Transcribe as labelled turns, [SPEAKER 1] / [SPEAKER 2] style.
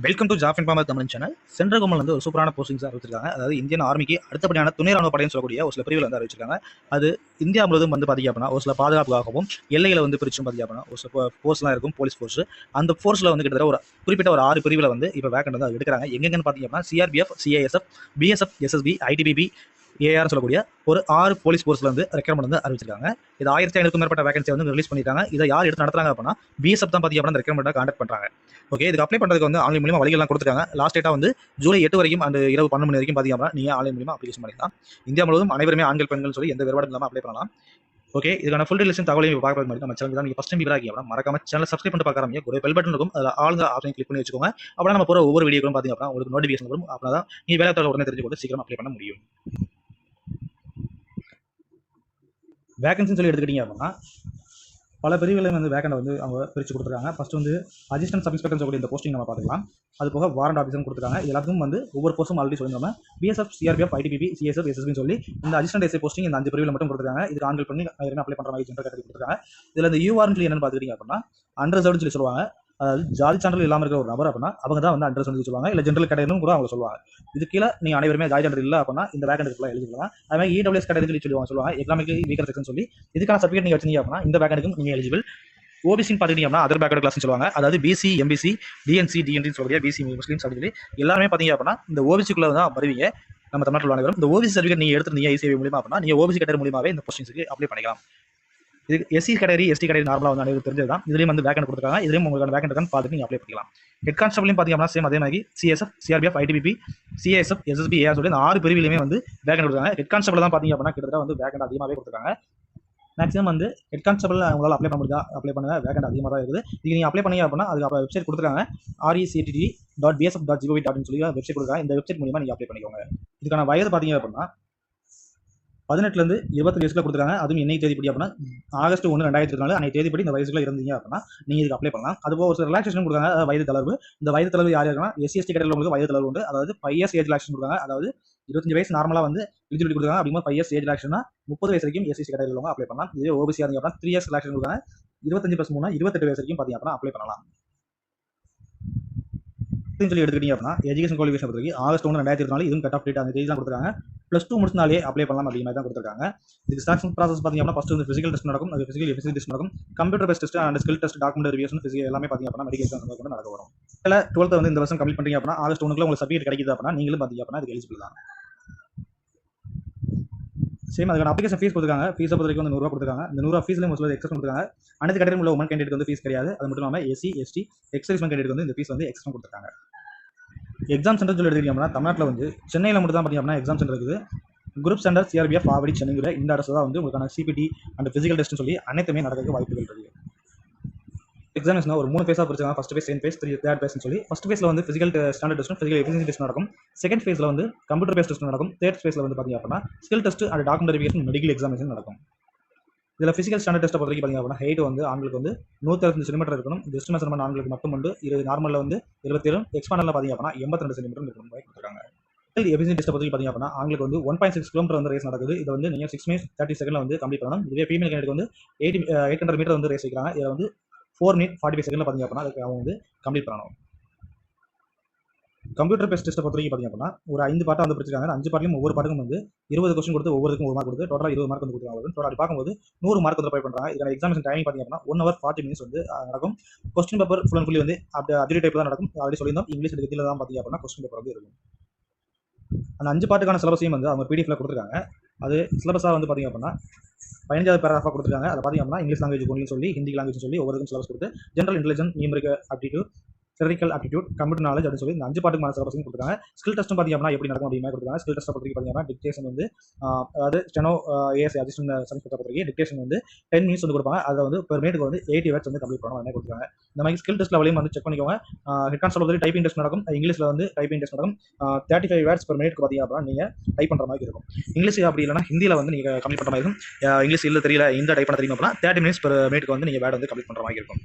[SPEAKER 1] Welcome to job informer Tamil channel. Central government வந்து ஒரு சூப்பரான போஸ்டிங்ஸ் அறிவிச்சிருக்காங்க. அதாவது இந்தியன் ஆர்மிக்கு அடுத்தபடியான துணை ராணுவ படைன்னு சொல்லக்கூடிய ஒரு சில பிரிவுகள் வந்து அறிவிச்சிருக்காங்க. அது இந்தியா முழுவதும் வந்து பார்த்தீங்க அப்படின்னா ஒரு சில பாதுகாப்புக்காகவும் எல்லைகளை வந்து பிரிச்சும் பார்த்தீங்க அப்படின்னா ஒரு சில ஃபோர்ஸ்லாம் இருக்கும், போலீஸ் ஃபோர்ஸ். அந்த ஃபோர்ஸில் வந்து கிட்டத்தட்ட ஒரு குறிப்பிட்ட ஒரு 6 பிரிவில் வந்து இப்போ வேக்கண்ட் வந்து எடுக்கிறாங்க. எங்கெங்கன்னு பார்த்தீங்க அப்படின்னா CRPF, CISF, BSF, SSB, ITBP, AR சொல்லக்கூடிய ஒரு 6 போலீஸ் ஃபோர்ஸ்ல வந்து ரெக்ரூட்மெண்ட் வந்து அறிவிச்சிருக்காங்க. இது 1500க்கும் மேற்பட்ட வேகன்சி வந்து ரிலீஸ் பண்ணிருக்காங்க. இதை யார் எடுத்து நடத்துறாங்க அப்படின்னா பிஎஸ்எஃப் தான் பார்த்தீங்க அப்படின்னா ரெக்ரூட்மெண்ட் கான்டாக்ட் பண்றாங்க. ஓகே, இதுக்கு அப்ளை பண்ணுறதுக்கு வந்து ஆன்லைன் மூலியமாக வழிகள்லாம் கொடுத்துருக்காங்க. லாஸ்ட் டேட்டா வந்து ஜூலை 8 வரைக்கும் அந்த இரவு 12 மணி வரைக்கும் பார்த்தீங்க அப்படின்னா நீங்கள் ஆன்லைன் மூலியமாக அப்ளிகேஷன் பண்ணிக்கலாம். இந்தியா முழுவதும் அனைவருமே ஆண்கள் பெண்கள் சொல்லி எந்த வேறுபாடும் இல்லாமல் அப்ளை பண்ணலாம். ஓகே, இதுக்கான ஃபுல் டீடைல்ஸ் தகவலையும் பார்க்கறது மாதிரி நம்ம சேனல் தான் நீங்கள் ஃபஸ்ட் டைம் விவராக அப்படின்னா மறக்காம சேனல் சப்ஸ்கிரைப் பண்ணி பார்க்காம ஒரு பெல் பட்டன் இருக்கும், அதில் ஆளுங்க ஆப்ஷன் கிளிக் பண்ணி வச்சுக்கோங்க. அப்படின்னா நம்ம போகிற ஒவ்வொரு வீடியோக்கும் பார்த்தீங்க அப்படின்னா உங்களுக்கு நோட்டிஃபிகேஷன் வரும். அப்படின்னா தான் நீங்கள் வேலை உடனே தெரிஞ்சு போட்டு சீக்கிரம் அப்ளை பண்ண முடியும். வேகன்சின்னு சொல்லி எடுத்துக்கிட்டீங்க அப்படின்னா பல பிரிவுகளில் வந்து வேக்கண்ட் வந்து அவங்க பிரித்து கொடுத்துருக்காங்க. ஃபஸ்ட் வந்து அசிஸ்டன்ட் சப் இன்ஸ்பெக்டர் சொல்லி இந்த போஸ்டிங் நம்ம பார்த்துக்கலாம். அது போக வாரண்ட் ஆஃபீஸரும் கொடுத்துருக்காங்க. எல்லாத்துக்கும் வந்து ஒவ்வொரு போஸ்ட்டும் ஆல்ரெடி சொல்லியிருந்தோம். பிஎஸ்எஃப், சிஆர்பிஎஃப், ஐடிபிபி, சிஎஸ்எஃப், எஸ்எஸ்பின்னு சொல்லி இந்த அசிஸ்டன்ட் எஸ்ஐ போஸ்டிங் இந்த 5 பிரிவில் மட்டும் கொடுத்துருக்காங்க. இதுக்கு ஆண்கள் பண்ணி அப்ளை பண்ணுற மாதிரி ஜென்ரல் கேட்டகரி கொடுத்துருக்காங்க. இதில் இந்த யூஆர்னு சொல்லி என்னன்னு பார்த்துக்கிட்டீங்க அப்படின்னா அன்ரிசர்வ்னு சொல்லி சொல்லுவாங்க. அதாவது ஜாதி சான்றிதழ் இல்லாமல் இருக்கிற ஒரு நபர் அப்படின்னா அவங்க தான் வந்து அன்ரிசர்வ் சொல்லி சொல்லுவாங்க. இல்லை ஜென்ரல் கேட்டகரின்னு கூட அவங்க சொல்லுவாங்க. இது கீழே நீங்கள் அனைவருமே ஜாதி சான்றிதழ் இல்லை அப்படின்னா இந்த வேக்கண்ட்டுக்குள்ள எழுதிக்கலாம். அதே மாதிரி இடபிள்யூஎஸ் கேட்டகரி சொல்லுவாங்க எக்கனாமிக் வீக்கர் செக்ஷன் சொல்லி இதுக்கான சர்டிஃபிகேட் நீங்கள் வச்சிருந்தீங்க அப்படின்னா இந்த வேக்கண்ட்டுக்கும் நீங்கள் எலிஜிபிள். ஓபிசின்னு பார்த்துக்கிட்டீங்கன்னா அதர் பேக்வர்ட் கிளாஸ்னு சொல்லுவாங்க. அதாவது பிசி, எம்பிசி, டிஎன்சி, டிஎன்டின்னு சொல்லக்கூடிய பிசி முஸ்லீம்ஸ் அப்படின்னு எல்லாருமே பார்த்தீங்க அப்படின்னா இந்த ஓபிசிக்குள்ள தான் வருவீங்க. நம்ம தமிழ்நாட்டில் அனைவரும் இந்த ஓபிசி சர்டிஃபிகேட் நீங்கள் எடுத்துருந்தீங்க இசிஐ மூலியமா அப்படின்னா நீங்கள் ஓபிசி கேட்டகரி மூலியமாவே இந்த போஸ்டிங்ஸ்க்கு அப்ளை பண்ணிக்கலாம். இது எஸ்சி கேட்டகரி, எஸ்டி கேட்டகரி நார்மலாக வந்து அனைவருக்கு தெரிஞ்சது தான். இதுலேயும் வந்து வேக்கண்ட் கொடுத்துருக்காங்க. இதுலேயும் உங்களுக்கான வேக்கண்ட் இருக்கான்னு பார்த்துட்டு நீங்கள் அப்ளை பண்ணிக்கலாம். ஹெட் கான்ஸ்டபிளையும் பார்த்தீங்கன்னா சேம் அதே மாதிரி CSF, CRPF, ITBP, CSF, SSB, AR சொல்லி இந்த 6 பிரிவிலுமே வந்து வேக்கண்ட் கொடுத்துருக்காங்க. ஹெட் கான்ஸ்டபிள் தான் பார்த்தீங்க அப்படின்னா கிட்டத்தட்ட வந்து வேக்கண்ட் அதிகமாகவே கொடுத்துருக்காங்க. மேக்ஸிமம் வந்து ஹெட் கான்ஸ்டபிள் உங்களால் அப்ளை பண்ண முடியாது, அப்ளை பண்ணுங்க. வேக்கண்ட் அதிகமாக தான் இருக்குது. இது நீங்கள் அப்ளை பண்ணீங்க அப்படின்னா அதுக்கு அப்போ வெப்சைட் கொடுத்துருக்காங்க. rectt.bsf.gov.in சொல்லி வெப்சைட் கொடுக்குறாங்க. இந்த வெப்சைட் மூலியமாக நீங்கள் அப்ளை பண்ணிக்கோங்க. இதுக்கான வயது பார்த்தீங்க அப்படின்னா 18லேருந்து 25 வயசுல கொடுத்துருக்காங்க. அதுவும் என்னைக்கு தேதிப்படி அப்படின்னா ஆகஸ்ட் 1, 2024 அன்னைக்கு தேதிப்படி இந்த வயசுல இருந்தீங்க அப்படின்னா நீங்கள் இதுக்கு அப்ளை பண்ணலாம். அதுபோக ஒரு ரிலாக்ஸேஷன் கொடுக்குறாங்க. வயது தளர்வு. இந்த வயது தளர்வு யார் இருக்குன்னா எஸ்சி எஸ்டி கேட்டகரியில் உங்களுக்கு வயது தளர்வு உண்டு. அதாவது 5 இயர்ஸ் ஏஜ் ரிலாக்ஸேஷன் கொடுக்குறாங்க. அதாவது 25 வயசு நார்மலாக வந்து எலிஜிபிலிட்டி கொடுக்குறாங்க. அப்படிங்கும்போது 5 இயர்ஸ் ஏஜ் ரிலாக்ஸேஷனா 30 வயசு வரைக்கும் எஸ்சி கேட்டகரியில் உள்ளவங்க அப்ளை பண்ணலாம். இதே ஓபிசி இருந்தீங்க அப்படின்னா 3 இயர்ஸ் ரிலாக்ஸேஷன் கொடுக்குறாங்க. 25+3 28 வயசு வரைக்கும் பார்த்தீங்க அப்படின்னா அப்ளை பண்ணலாம். சொல்லி எடுத்துக்கிட்டீங்க அப்படின்னா எஜுகேஷன் குவாலிஃபிகேஷன் பொறுத்தவரைக்கும் ஆகஸ்ட் 1, 2024 இதுவும் கட் ஆஃப் டேட் அந்த தேதி தான் கொடுத்துருக்காங்க. +2 முடிச்சினாலே அப்ளை பண்ணலாம் அப்படிங்கிற தான் கொடுத்துருக்காங்க. இதுக்கு செலக்ஷன் ப்ராசஸ் பார்த்தீங்க அப்படின்னா ஃபர்ஸ்ட் வந்து ஃபிசிக்கல் டெஸ்ட் நடக்கும். அது ஃபிசிக்கல் எஃபிஷியன்சி டெஸ்ட் நடக்கும். Computer based test and skill test, document revision, physical எல்லாமே பார்த்தீங்க அப்படின்னா மெடிக்கல் எக்ஸாம் கூட நடக்க வரும். இல்லை 12th வந்து இந்த வருஷம் கம்ப்ளீட் பண்ணுறீங்க அப்படின்னா ஆகஸ்ட் 1 உங்களுக்கு சர்டிஃபிகேட் கிடைக்குது அப்படின்னா நீங்களும் பார்த்தீங்க அப்படின்னா அதுக்கு எலிஜிபிள் தான். சேம் அதுக்கான அப்ளிகேஷன் ஃபீஸ் கொடுத்துருக்காங்க. ஃபீஸை பொறுத்தவரைக்கும் வந்து 100 ரூபா கொடுத்துருக்காங்க. இந்த 100 ரூபா ஃபீஸ்லேயும் ஒரு சில எக்ஸ்ட்ரா கொடுத்துருக்காங்க. அனைத்து கேட்டகரியில் உள்ள உமன் கேண்டிடேட் வந்து ஃபீஸ் கிடையாது. அது மட்டும் இல்லாமல் எஸ்சி, எஸ்டி, எக்ஸர்வீஸ்மென் கேண்டிடேட் வந்து இந்த ஃபீஸ் வந்து எக்ஸ்ட்ரா கொடுத்துருக்காங்க. எக்ஸாம் சென்டர் சொல்லி எடுத்துக்கிட்டோம்னா தமிழ்நாட்டில் வந்து சென்னையில் மட்டும் தான் பார்த்தீங்க அப்படின்னா எக்ஸாம் சென்டர் இருக்குது. குரூப் சென்டர் சிஆர்பிஎஃப் ஆவடி சென்னைங்கிற இந்த அரசு தான் வந்து உங்களுக்கான சிபிடி அண்ட் ஃபிசிக்கல் டெஸ்ட்னு சொல்லி அனைத்துமே நடக்கிறதுக்கு வாய்ப்புகள் இருக்குது. எக்ஸாமினேஷன் ஒரு 3 ஃபேஸாக பிரிச்சாங்க. First phase, second phase, third ஃபேஸ்னு சொல்லி ஃபர்ஸ்ட் ஃபேஸில் வந்து ஃபிசிக்கல் ஸ்டாண்டர்ட் டெஸ்ட்டும் ஃபிசிக்கல் எஃபிஷியன்சி டெஸ்ட் நடக்கும். செகண்ட் ஃபேஸில் வந்து கம்ப்யூட்டர் பேஸ்ட் டெஸ்ட் நடக்கும். தேர்ட் ஃபேஸில் வந்து பார்த்தீங்க அப்படின்னா skill test and document verification, medical examination நடக்கும். இதில் ஃபிசிக்கல் ஸ்டாண்டர்ட் டெஸ்ட்டை பொறுத்தவரைக்கும் பார்த்தீங்க அப்படின்னா ஹைட் வந்து ஆண்களுக்கு வந்து 165 சென்டிமீட்டர் இருக்கணும். ஜஸ்ட் மெஷர்மென்ட் ஆண்களுக்கு மட்டும் வந்து நார்மலில் வந்து 27, எக்ஸ்பாண்டரில் பார்த்தீங்க அப்படின்னா 82 சென்டிமீட்டர் இருக்கணும் கொடுத்துருக்காங்க. எஃபிஷியன்சி டெஸ்ட் பொறுத்தவரைக்கும் பார்த்தீங்க அப்படின்னா ஆண்களுக்கு வந்து 1.6 கிலோமீட்டர் வந்து ரேஸ் நடக்குது. இதை வந்து நீங்கள் 6 minutes 30 செகண்டில் வந்து கம்ப்ளீட் பண்ணணும். இதுவே ஃபீமேல் கேண்டிடேட் வந்து 800 மீட்டர் வந்து ரேஸ் வைக்கிறாங்க. இதை வந்து 4 minutes 45 செகண்டில் பார்த்தீங்க அப்படின்னா அதுக்கு அவங்க வந்து கம்ப்ளீட் பண்ணணும். கம்ப்யூட்டர் பேஸ்ட் டெஸ்ட்டை பொறுத்தவரைக்கும் பார்த்தீங்க அப்படின்னா ஒரு 5 பார்ட்டாக வந்து பிரிச்சிருக்காங்க. 5 பார்ட்லையும் ஒவ்வொரு பார்ட்டுக்கும் வந்து 20 கொஸ்டின் கொடுத்து ஒவ்வொருக்கும் 1 மார்க் கொடுத்து டோட்டலாக 20 மார்க் வந்து கொடுத்துருக்காங்க. டோட்டல் பார்க்கும்போது 100 மார்க் வந்து ப்ரொவைட் பண்ணுறாங்க. இதுக்கான எக்ஸாமினேஷன் டைமிங் பார்த்தீங்க அப்படின்னா 1 hour 40 minutes வந்து நடக்கும். Question paper full and fully வந்து அப்டேட் டைப் தான் நடக்கும். ஆல்ரெடி சொல்லியிருந்தோம். இங்கிலீஷ் கீழே தான் பார்த்தீங்க அப்படின்னா கொஸ்டின் பேப்பர் வந்து இருக்கும். அந்த 5 பார்ட்டுக்கான சிலபஸையும் வந்து அவங்க பிடிஎஃப்ல கொடுத்துருக்காங்க. அது சிலபஸாக வந்து பார்த்தீங்க அப்படின்னா 15வது பேராகிராஃபாக கொடுத்துருக்காங்க. அதை பார்த்தீங்க அப்படின்னா இங்கிலீஷ் லாங்குவேஜ் ஒன்லி சொல்லி ஹிந்தி லாங்குவேஜ் சொல்லி ஒவ்வொருக்கும் சிலபஸ் கொடுத்து general intelligence, numerical aptitude, theoretical aptitude, computer knowledge அப்படின்னு சொல்லி இந்த 5 பார்ட்டுக்கான சிலபஸையும் கொடுத்துருக்காங்க. ஸ்கில் டெஸ்ட்டும் பார்த்தீங்க அப்படின்னா எப்படி நடக்கும் அப்படிங்கிற கொடுத்துருக்காங்க. ஸ்கில் டெஸ்ட்டை பொறுத்தவரைக்கும் பார்த்தீங்கன்னா டிக்டேஷன் வந்து அதாவது ஸ்டெனோ ஏஎஸ் அசிஸ்டன்ட் சர்டிஃபிகேட் பொறுத்தவரைக்கும் டிக்டேஷன் வந்து 10 minutes வந்து கொடுப்பாங்க. அதை வந்து பெர் மினிட்டுக்கு வந்து 80 words வந்து கம்ப்ளீட் பண்ணணும். கொடுத்துருக்காங்க. இந்த மாதிரி ஸ்கில் டெஸ்ட் லெவலையும் வந்து செக் பண்ணிக்கோங்க. ஹெட் கான்ஸ்டபிள் வந்து டைப்பிங் டெஸ்ட் நடக்கும். இங்கிலீஷில் வந்து டைப்பிங் டெஸ்ட் நடக்கும். 35 words பெர் மினிட்க்கு பார்த்தீங்க அப்படின்னா நீங்கள் டைப் பண்ணுற மாதிரி இருக்கும். இங்கிலீஷ் அப்படி இல்லைனா ஹிந்தியில் வந்து நீங்கள் கம்ப்ளீட் பண்ணுற மாதிரி இருக்கும். இங்கிலீஷ் இல்லை தெரியல இந்த டைப் பண்ண தெரியும் அப்படின்னா 30 minutes பெர் மினிட்க்கு வந்து நீங்கள் வேர்ட் வந்து கம்ப்ளீட் பண்ணுற மாதிரி இருக்கும்.